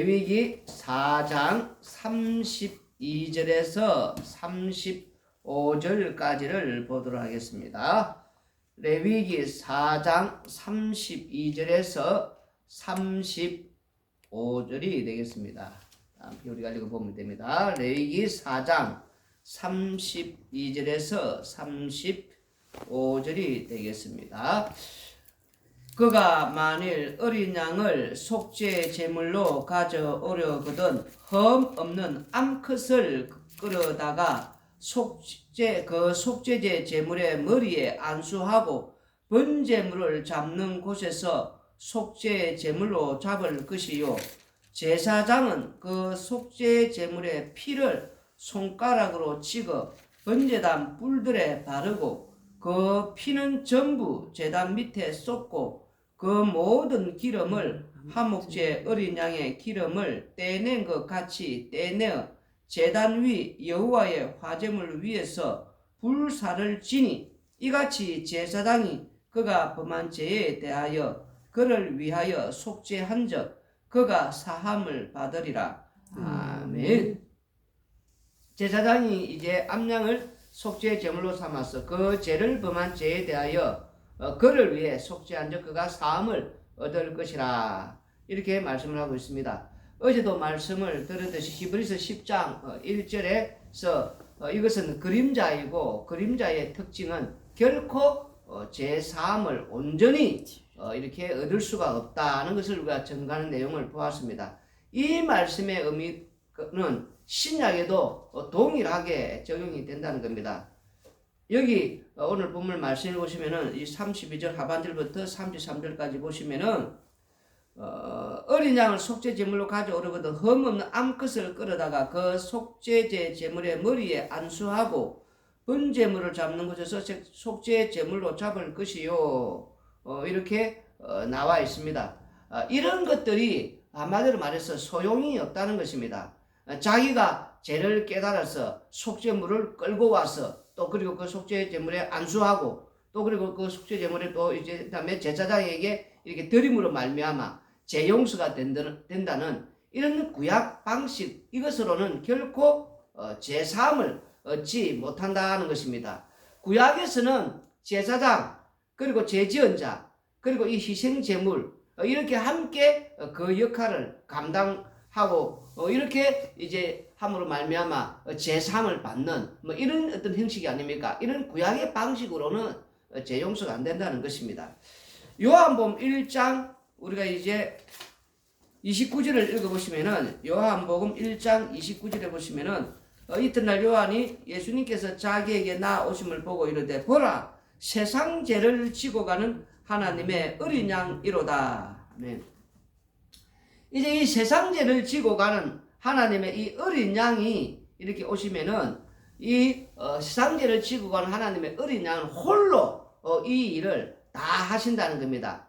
레위기 4장 32절에서 35절까지를 보도록 하겠습니다. 레위기 4장 32절에서 35절이 되겠습니다. 함께 우리가 읽어보면 됩니다. 레위기 4장 32절에서 35절이 되겠습니다. 그가 만일 어린 양을 속죄 제물로 가져오려거든 흠 없는 암컷을 끌어다가 속죄제 제물의 머리에 안수하고 번제물을 잡는 곳에서 속죄 제물로 잡을 것이요, 제사장은 그 속죄 제물의 피를 손가락으로 찍어 번제단 뿔들에 바르고 그 피는 전부 제단 밑에 쏟고 그 모든 기름을 화목제 어린 양의 기름을 떼낸 것 같이 떼내어 제단 위 여호와의 화제물 위에서 불사를 지니, 이같이 제사장이 그가 범한 죄에 대하여 그를 위하여 속죄한즉 그가 사함을 받으리라. 아멘. 제사장이 이제 암양을 속죄 제물로 삼아서 그 죄를 범한 죄에 대하여 그를 위해 속죄한즉 그가 사함을 얻을 것이라, 이렇게 말씀을 하고 있습니다. 어제도 말씀을 들었듯이 히브리서 10장 1절에서 이것은 그림자이고 그림자의 특징은 결코 죄 사함을 온전히 이렇게 얻을 수가 없다는 것을 우리가 증거하는 내용을 보았습니다. 이 말씀의 의미는 신약에도 동일하게 적용이 된다는 겁니다. 여기 오늘 본문 말씀을 보시면은 이 32절 하반절부터 33절까지 보시면은 어린 양을 속죄 제물로 가져오려거든 흠 없는 암컷을 끌어다가 그 속죄제 제물의 머리에 안수하고 번제물을 잡는 곳에서 속죄 제물로 잡을 것이요, 이렇게 나와 있습니다. 이런 것들이 한마디로 말해서 소용이 없다는 것입니다. 자기가 죄를 깨달아서 속죄물을 끌고 와서 또 그리고 그 속죄 제물에 안수하고 또 그리고 그 속죄 제물에 또 이제 그다음에 제사장에게 이렇게 드림으로 말미암아 죄 용서가 된다는 이런 구약 방식, 이것으로는 결코 죄 사함을 얻지 못한다는 것입니다. 구약에서는 제사장 그리고 죄지언자 그리고 이 희생 제물 이렇게 함께 그 역할을 감당하고 이렇게 이제 함으로 말미암아 죄 사함을 받는 뭐 이런 어떤 형식이 아닙니까? 이런 구약의 방식으로는 죄 용서가 안 된다는 것입니다. 요한복음 1장 우리가 이제 29절을 읽어보시면은, 요한복음 1장 29절에 보시면은 이튿날 요한이 예수님께서 자기에게 나오심을 보고 이르되 보라, 세상 죄를 지고 가는 하나님의 어린 양이로다. 아멘. 이제 이 세상 죄를 지고 가는 하나님의 이 어린 양이 이렇게 오시면은 이 세상 죄를 지고 가는 하나님의 어린 양은 홀로 이 일을 다 하신다는 겁니다.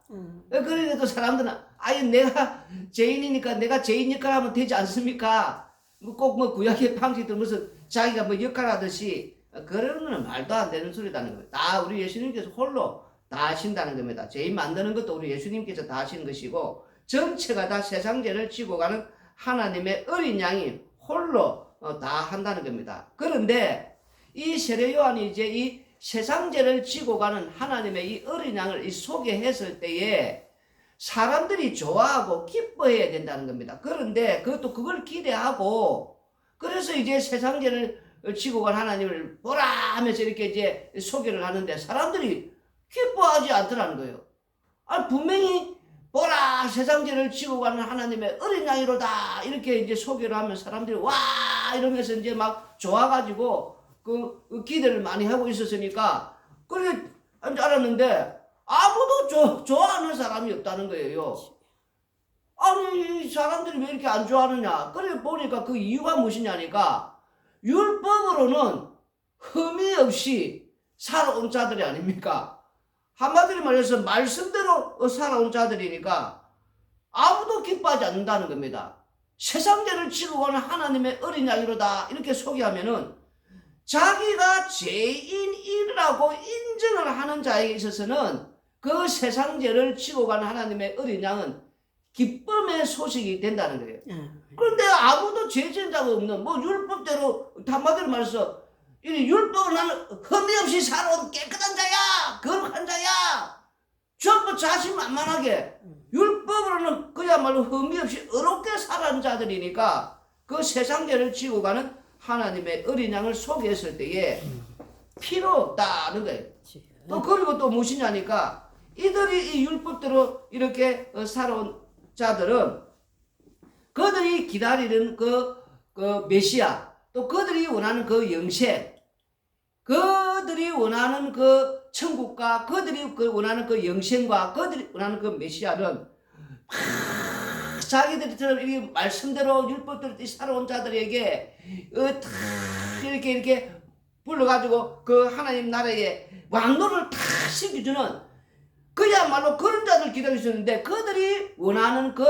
그래도 사람들은 아예 내가 죄인이니까 내가 죄인 역할을 하면 되지 않습니까? 꼭 뭐 구약의 방식들 무슨 자기가 뭐 역할하듯이 그러는 건 말도 안 되는 소리라는 거예요. 다 우리 예수님께서 홀로 다 하신다는 겁니다. 죄인 만드는 것도 우리 예수님께서 다 하시는 것이고 전체가 다 세상 죄를 지고 가는 하나님의 어린 양이 홀로 다 한다는 겁니다. 그런데 이 세례 요한이 이제 이 세상 죄를 지고 가는 하나님의 이 어린 양을 소개했을 때에 사람들이 좋아하고 기뻐해야 된다는 겁니다. 그런데 그것도 그걸 기대하고, 그래서 이제 세상 죄를 지고 간 하나님을 보라 하면서 이렇게 이제 소개를 하는데 사람들이 기뻐하지 않더라는 거예요. 분명히 보라, 세상 죄를 지고 가는 하나님의 어린 양이로다 이렇게 이제 소개를 하면 사람들이 와 이러면서 이제 막 좋아가지고 그 기대를 많이 하고 있었으니까 그래 알았는데 아무도 좋아하는 사람이 없다는 거예요. 아니 사람들이 왜 이렇게 안 좋아하느냐? 그래 보니까 그 이유가 무엇이냐니까 율법으로는 흠이 없이 살아온 자들이 아닙니까? 한마디로 말해서 말씀대로 살아온 자들이니까 아무도 기뻐하지 않는다는 겁니다. 세상 죄를 지고 가는 하나님의 어린 양이로다 이렇게 소개하면은 자기가 죄인이라고 인정을 하는 자에게 있어서는 그 세상 죄를 지고 가는 하나님의 어린 양은 기쁨의 소식이 된다는 거예요. 그런데 아무도 죄 지은 자가 없는 뭐 율법대로 한마디로 말해서 이 율법은 나는 흠이 없이 살아온 깨끗한 자야, 거룩한 자야. 전부 자신만만하게 율법으로는 그야말로 흠이 없이 의롭게 살아온 자들이니까 그 세상 죄를 지고 가는 하나님의 어린 양을 소개했을 때에 필요 없다는 거예요. 또 그리고 또 무엇이냐니까 이들이 이 율법대로 이렇게 살아온 자들은 그들이 기다리는 그 메시아, 또 그들이 원하는 그 영생, 그들이 원하는 그 천국과 그들이 원하는 그 영생과 그들이 원하는 그 메시아는 자기들처럼 이 말씀대로 율법대로 살아온 자들에게 이렇게 불러가지고 그 하나님 나라의 왕노를 다 시켜주는 그야말로 그런 자들 기다리셨는데 그들이 원하는 그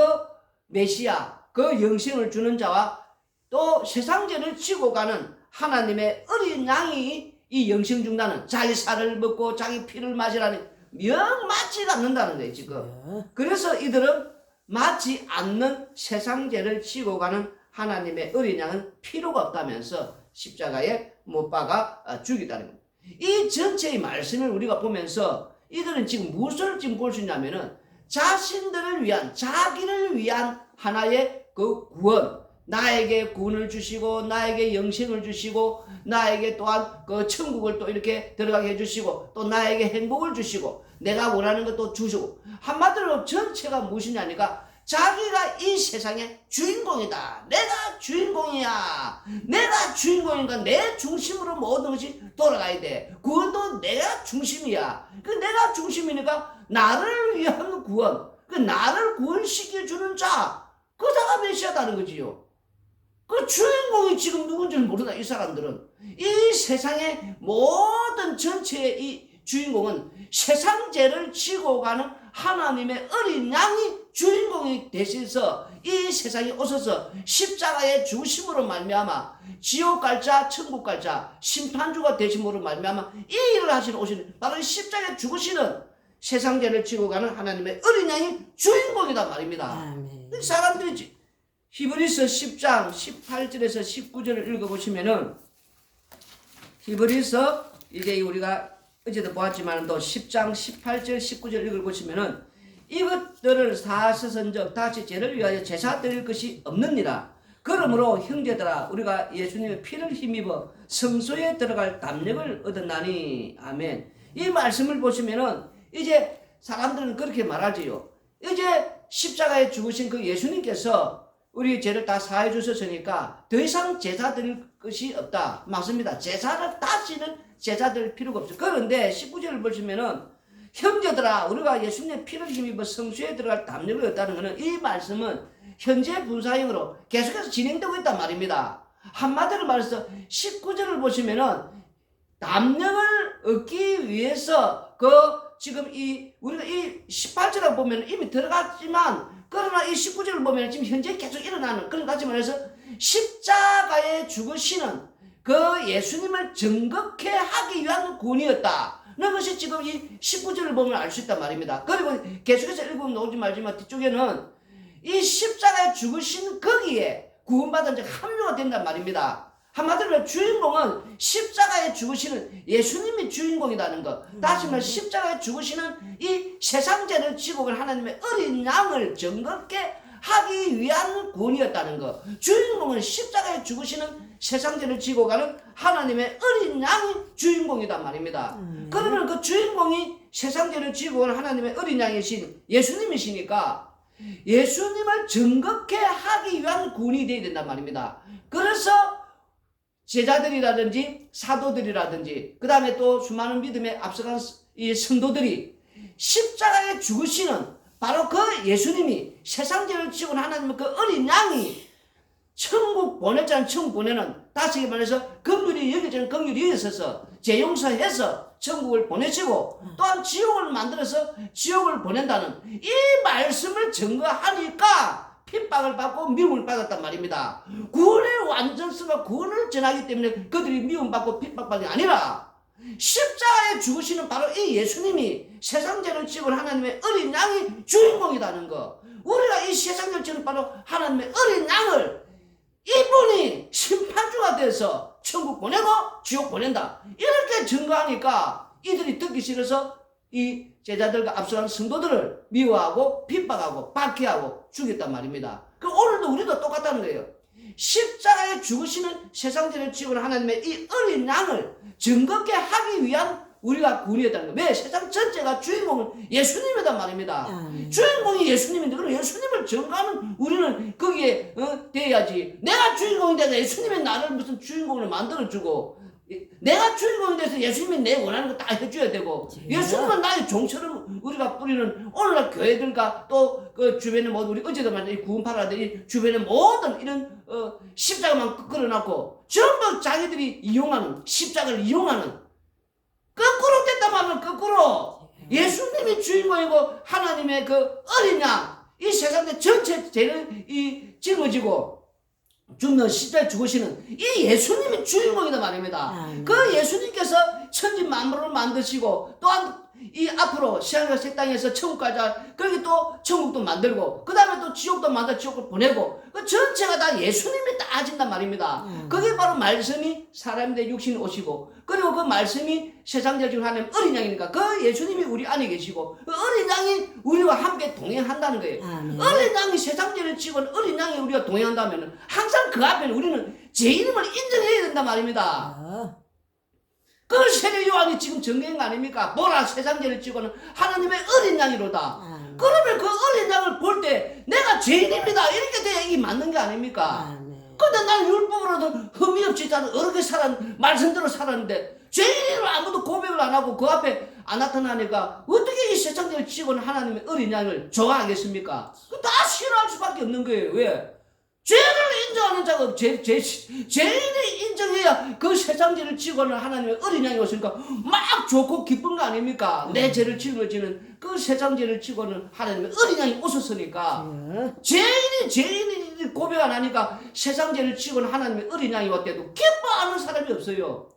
메시아, 그 영생을 주는 자와 또 세상죄를 지고 가는 하나님의 어린 양이 이 영생 중다는 자기 살을 먹고 자기 피를 마시라니 영 맞지 않는다는 거예요 지금. 그래서 이들은 맞지 않는 세상죄를 지고 가는 하나님의 어린 양은 필요가 없다면서 십자가에 못 박아 죽이다는 겁니다. 이 전체의 말씀을 우리가 보면서 이들은 지금 무엇을 지금 볼 수 있냐면은 자신들을 위한, 자기를 위한 하나의 그 구원, 나에게 구원을 주시고 나에게 영생을 주시고 나에게 또한 그 천국을 또 이렇게 들어가게 해주시고 또 나에게 행복을 주시고 내가 원하는 것도 주시고 한마디로 전체가 무엇이냐니까 자기가 이 세상의 주인공이다. 내가 주인공이야. 내가 주인공이니까 내 중심으로 모든 것이 돌아가야 돼. 구원도 내가 중심이야. 그 내가 중심이니까 나를 위한 구원, 그 나를 구원시켜주는 자, 그 자가 메시아다는 거지요. 그 주인공이 지금 누군지를 모르다 이 사람들은. 이 세상의 모든 전체의 이 주인공은 세상 죄를 지고 가는 하나님의 어린 양이 주인공이 되셔서 이 세상에 오셔서 십자가의 죽으심으로 말미암아 지옥 갈 자, 천국 갈 자, 심판주가 되심으로 말미암아 이 일을 하시러 오시는 바로 십자가에 죽으시는 세상 죄를 지고 가는 하나님의 어린 양이 주인공이다 말입니다. 아멘. 사람들이 히브리서 10장 18절에서 19절을 읽어보시면은 히브리서 이제 우리가 어제도 보았지만 또 10장 18절 19절 읽어보시면은 이것들을 사서선적 다시 죄를 위하여 제사 드릴 것이 없느니라. 그러므로 형제들아 우리가 예수님의 피를 힘입어 성소에 들어갈 담력을 얻었나니. 아멘. 이 말씀을 보시면은 이제 사람들은 그렇게 말하지요. 이제 십자가에 죽으신 그 예수님께서 우리 죄를 다 사해 주셨으니까 더 이상 제사 드릴 것이 없다. 맞습니다. 제사를 다시는 제사 드릴 필요가 없어요. 그런데 19절을 보시면은 형제들아 우리가 예수님의 피를 힘입어 성수에 들어갈 담력을 얻다는 것은 이 말씀은 현재 분사형으로 계속해서 진행되고 있단 말입니다. 한마디로 말해서 19절을 보시면은 담력을 얻기 위해서 지금 우리가 이 18절을 보면 이미 들어갔지만 그러나 이 19절을 보면 지금 현재 계속 일어나는 그런 같이 말해서 십자가에 죽으시는 그 예수님을 정극해 하기 위한 구원이었다. 그것이 지금 이 19절을 보면 알 수 있단 말입니다. 그리고 계속해서 읽으면 나오지 말지만 뒤쪽에는 이 십자가에 죽으신 거기에 구원받은 자가 합류가 된단 말입니다. 한마디로 주인공은 십자가에 죽으시는 예수님이 주인공이라는 것. 다시 말해 십자가에 죽으시는 이 세상죄를 지고 간 하나님의 어린 양을 정겁게 하기 위한 구원이었다는 것. 주인공은 십자가에 죽으시는 세상죄를 지고 가는 하나님의 어린 양이 주인공이란 말입니다. 그러면 그 주인공이 세상죄를 지고 가는 하나님의 어린 양이신 예수님이시니까 예수님을 정겁게 하기 위한 구원이 되어야 된단 말입니다. 그래서 제자들이라든지 사도들이라든지 그 다음에 또 수많은 믿음에 앞서간 이 성도들이 십자가에 죽으시는 바로 그 예수님이 세상죄를 지고 하나님의 그 어린 양이 천국 보냈잖아요. 천국 보내는 다시 말해서 긍휼이 여겨지는 긍휼이 여기서 죄 용서해서 천국을 보내시고 또한 지옥을 만들어서 지옥을 보낸다는 이 말씀을 증거하니까 핍박을 받고 미움을 받았단 말입니다. 구원의 완전성과 구원을 전하기 때문에 그들이 미움받고 핍박받은 게 아니라 십자가에 죽으시는 바로 이 예수님이 세상 죄를 지고 하나님의 어린 양이 주인공이라는 거. 우리가 이 세상 죄를 지는 바로 하나님의 어린 양을 이분이 심판주가 돼서 천국 보내고 지옥 보낸다. 이렇게 증거하니까 이들이 듣기 싫어서 이 제자들과 앞서간 성도들을 미워하고 핍박하고 박해하고 죽였단 말입니다. 그럼 오늘도 우리도 똑같다는 거예요. 십자가에 죽으시는 세상 죄를 지고 하나님의 이 어린 양을 증거케 하기 위한 우리가 군이었다는 거예요. 왜? 세상 전체가 주인공은 예수님이란 말입니다. 주인공이 예수님인데 그럼 예수님을 증거하는 우리는 거기에 돼야지. 내가 주인공이 돼서 예수님이 나를 무슨 주인공을 만들어주고 내가 주인공이 돼서 예수님이 내 원하는 거 다 해줘야 되고 예수님은 나의 종처럼 우리가 뿌리는 오늘날 교회들과 또 그 주변에 모든 우리 어제도 말한 이 구원파라들 이 주변에 모든 이런 십자가만 끌어놨고 전부 자기들이 이용하는 십자가를 이용하는 거꾸로 됐단 말이야. 거꾸로 예수님이 주인공이고 하나님의 그 어린 양 이 세상의 전체 죄를 짊어지고 죽는 십자가에 죽으시는 이 예수님이 주인공이다 말입니다. 그 예수님께서 천지 만물을 만드시고 또한 이 앞으로 시간과 새 땅에서 천국까지 그렇게 또 천국도 만들고 그 다음에 또 지옥도 만들어 지옥을 보내고 그 전체가 다 예수님이 다 하신단 말입니다. 그게 바로 말씀이 사람이 돼 육신이 오시고 그리고 그 말씀이 세상 죄 중 하나님 어린 양이니까 그 예수님이 우리 안에 계시고 그 어린 양이 우리와 함께 동행한다는 거예요. 어린 양이 세상 죄를 지고 어린 양이 우리가 동행한다면 항상 그 앞에는 우리는 죄인임을 인정해야 된단 말입니다. 그 세례 요한이 지금 정리한 거 아닙니까? 보라 세상 죄를 지고는 하나님의 어린 양이로다. 그러면 그 어린 양을 볼 때 내가 죄인입니다 이렇게 돼야 이게 맞는 게 아닙니까? 근데 나는 율법으로도 흠이 없지 않은 어렵게 말씀대로 살았는데 죄인으로 아무도 고백을 안 하고 그 앞에 안 나타나니까 어떻게 이 세상 죄를 지고는 하나님의 어린 양을 좋아하겠습니까? 다 싫어할 수밖에 없는 거예요. 왜? 죄를 인정하는 자가 죄인이 인정해야 그 세상 죄를 지고는 하나님의 어린 양이 오시니까 막 좋고 기쁜 거 아닙니까? 내 죄를 짊어지는 그 세상 죄를 지고는 하나님의 어린 양이 오셨으니까 죄인이 고백 안 하니까 세상 죄를 지고는 하나님의 어린 양이 왔대도 기뻐하는 사람이 없어요.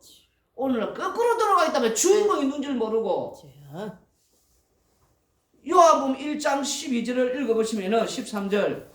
오늘은 거꾸로 들어가 있다면 주인공이 누군지를 모르고 요한복음 1장 12절을 읽어보시면 13절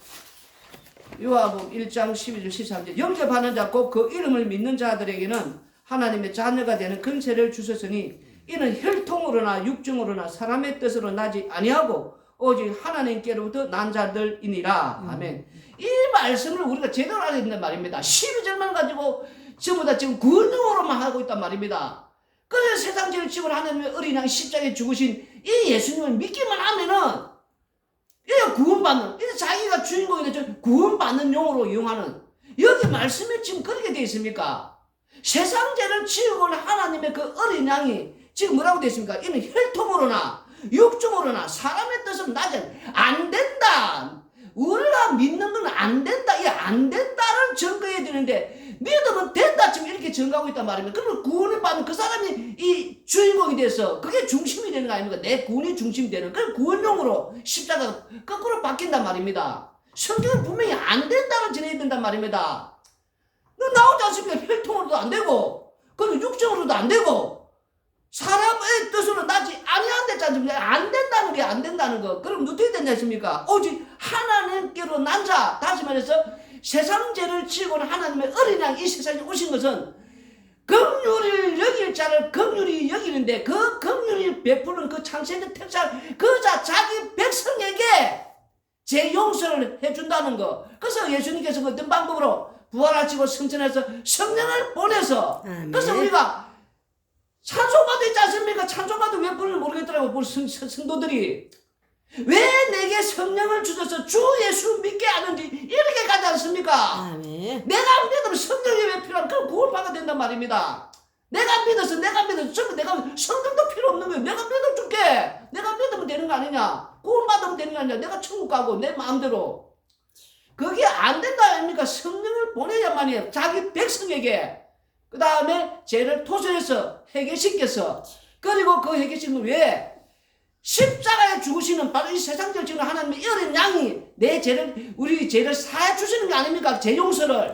요한복음 1장 12절 13절 영접하는 자 곧 그 이름을 믿는 자들에게는 하나님의 자녀가 되는 권세를 주셨으니 이는 혈통으로나 육정으로나 사람의 뜻으로 나지 아니하고 오직 하나님께로부터 난 자들이니라. 아멘. 이 말씀을 우리가 제대로 알아야 된단 말입니다. 12절만 가지고 전부 다 지금 근육으로만 하고 있단 말입니다. 그래서 세상 죄를 지고 하나님의 어린 양 십자가에 죽으신 이 예수님을 믿기만 하면은 이게 구원받는, 이게 자기가 주인공이 되죠. 구원받는 용으로 이용하는. 여기 말씀에 지금 그렇게 되어 있습니까? 세상 죄를 지우고는 하나님의 그 어린 양이 지금 뭐라고 되어 있습니까? 이는 혈통으로나 육정으로나 사람의 뜻은 나지 안 된다. 우리가 믿는 건 안 된다. 이 안 된다를 증거해야 되는데 믿으면 된다 지금 이렇게 증거하고 있단 말입니다. 그러면 구원을 받는 그 사람이 이 주인공이 돼서 그게 중심이 되는 거 아닙니까? 내 구원이 중심이 되는 그 구원용으로 십자가가 거꾸로 바뀐단 말입니다. 성경은 분명히 안 된다를 전해야 된단 말입니다. 나오지 않습니까? 혈통으로도 안 되고 그리고 육정으로도 안 되고 사람의 뜻으로 나지 아니한댔지 않습니까? 안 된다는 게 안 된다는 거. 그럼 어떻게 된다 했습니까? 오직 하나님께로 난 자. 다시 말해서 세상 죄를 지고는 하나님의 어린 양 이 세상에 오신 것은 긍휼을 여길 자를 긍휼히 여기는데 그 긍휼이 베푸는 그 창세의 택상 그자 자기 백성에게 제 용서를 해준다는 거. 그래서 예수님께서 어떤 방법으로 부활하시고 승천해서 성령을 보내서 그래서 우리가 찬송가도 있지 않습니까? 찬송가도 왜 부르는지 모르겠더라고. 성도들이 왜 내게 성령을 주셔서 주 예수 믿게 하는지 이렇게 가지 않습니까? 아멘. 내가 믿으면 성령이 왜 필요한 그럼 구원받게 된단 말입니다. 내가 믿어서 내가 성령도 필요 없는 거예요. 내가 믿어줄게. 내가 믿으면 되는 거 아니냐? 구원받으면 되는 거 아니냐? 내가 천국 가고 내 마음대로. 그게 안 된다 아닙니까? 성령을 보내야만이 자기 백성에게 그 다음에 죄를 토설해서 해결시켜서 그리고 그 해결시키는 왜 십자가에 죽으시는 바로 이 세상 죄를 지는 하나님의 어린 양이 내 죄를 우리 죄를 사해 주시는 게 아닙니까? 죄 용서를.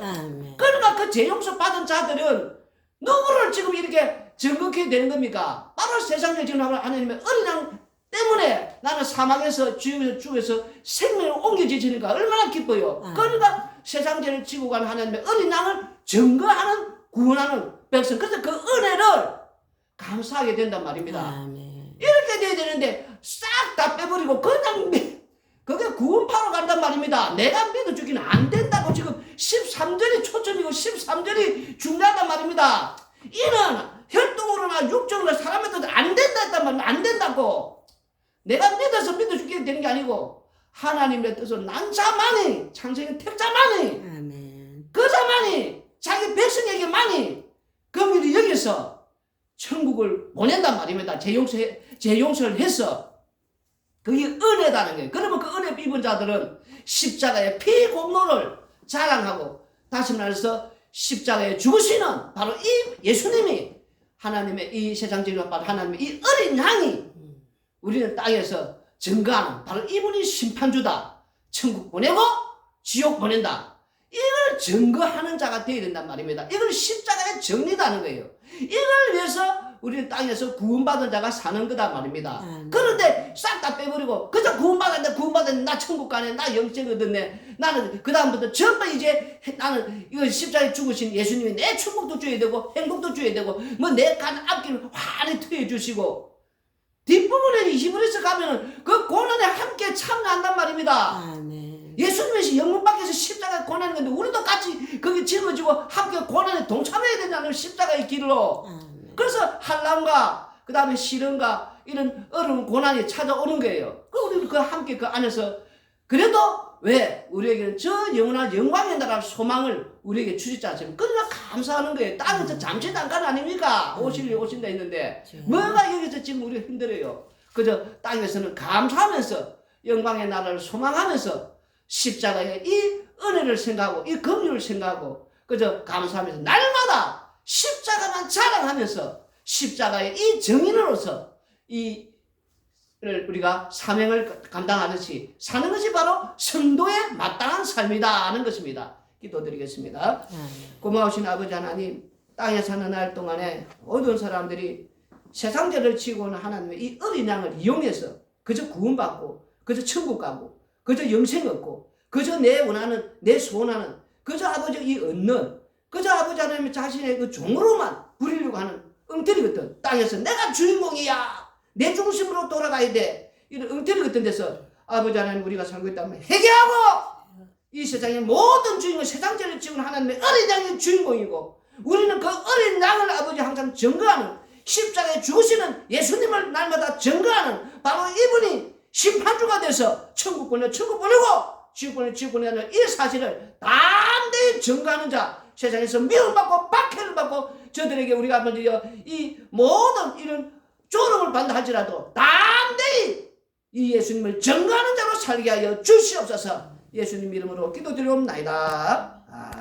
그러니까 그 죄 용서 받은 자들은 누구를 지금 이렇게 정극해야 되는 겁니까? 바로 세상을 지금 하나님의 어린 양 때문에 나는 사막에서 죽어서 생명을 옮겨지니까 얼마나 기뻐요. 그러니까 세상 죄를 지고 가는 하나님의 어린 양을 증거하는 구원하는 백성. 그래서 그 은혜를 감사하게 된단 말입니다. 아멘. 이렇게 돼야 되는데 싹 다 빼버리고 그냥 그게 구원파로 간단 말입니다. 내가 믿어주기는 안 된다고 지금 13절이 초점이고 13절이 중요하단 말입니다. 이는 혈통으로나 육적으로 사람한테 안 된다 했단 말입니다. 안 된다고. 내가 믿어서 믿어주게 되는 게 아니고 하나님의 뜻은 난 자만이 창세기 택자만이 아멘. 그자만이 자기 백성에게만이 긍휼히 여기서 천국을 보낸단 말입니다. 재용서를 해서 그게 은혜다는 거예요. 그러면 그 은혜 입은 자들은 십자가의 피 공로를 자랑하고 다시 말해서 십자가에 죽으시는 바로 이 예수님이 하나님의 이 세상적인 하나님의 이 어린 양이 우리는 땅에서 증거하는 바로 이분이 심판주다. 천국 보내고 지옥 보낸다. 이걸 증거하는 자가 되어야 된단 말입니다. 이걸 십자가의 정리다는 거예요. 이걸 위해서 우리는 땅에서 구원받은 자가 사는 거다 말입니다. 그런데 싹 다 빼버리고 그저 구원받았네 나 천국 가네 나 영생 얻었네 나는 그 다음부터 전부 이제 나는 이거 십자가에 죽으신 예수님이 내 천국도 줘야 되고 행복도 줘야 되고 뭐 내 가는 앞길을 환히 트여 주시고 뒷부분에 히브리서 가면은 그 고난에 함께 참여한단 말입니다. 아멘. 예수님이 영문 밖에서 십자가에 고난이 건데 우리도 같이 거기 짊어지고 함께 고난에 동참해야 된다는 십자가의 길로. 아멘. 그래서 한란과 그 다음에 시련과 이런 어려운 고난이 찾아오는 거예요. 그 우리는 그 함께 그 안에서 그래도 왜 우리에게는 저 영원한 영광의 나라 소망을 우리에게 주셨지 않습니까? 그러나 감사하는 거예요. 땅에서 잠시 잠깐 아닙니까? 오신다 했는데 뭐가 여기서 지금 우리가 힘들어요. 그저 땅에서는 감사하면서 영광의 나라를 소망하면서 십자가의 이 은혜를 생각하고 이 긍휼을 생각하고 그저 감사하면서 날마다 십자가만 자랑하면서 십자가의 이 정인으로서 우리가 사명을 감당하듯이 사는 것이 바로 성도의 마땅한 삶이다 하는 것입니다. 기도드리겠습니다. 고마우신 아버지 하나님, 땅에 사는 날 동안에 모든 사람들이 세상 죄를 지고는 하나님의 이 어린 양을 이용해서 그저 구원받고 그저 천국 가고 그저 영생 얻고 그저 내 원하는 내 소원하는 그저 아버지 이 얻는 그저 아버지 하나님의 자신의 그 종으로만 부리려고 하는 엉터리 같은 땅에서 내가 주인공이야 내 중심으로 돌아가야 돼 이런 엉터리 같은 데서 아버지 하나님 우리가 살고 있다면 회개하고 이 세상의 모든 주인공 세상 죄를 지은 하나님의 어린 양의 주인공이고 우리는 그 어린 양을 아버지 항상 증거하는 십자가에 죽으시는 예수님을 날마다 증거하는 바로 이분이 심판주가 돼서 천국 보내고 지옥 보내는 이 사실을 담대히 증거하는 자 세상에서 미움받고 박해를 받고 저들에게 우리가 아버지 이 모든 이런 조롱을 받는다 할지라도 담대히 이 예수님을 증거하는 자로 살게 하여 주시옵소서. 예수님 이름으로 기도드리옵나이다.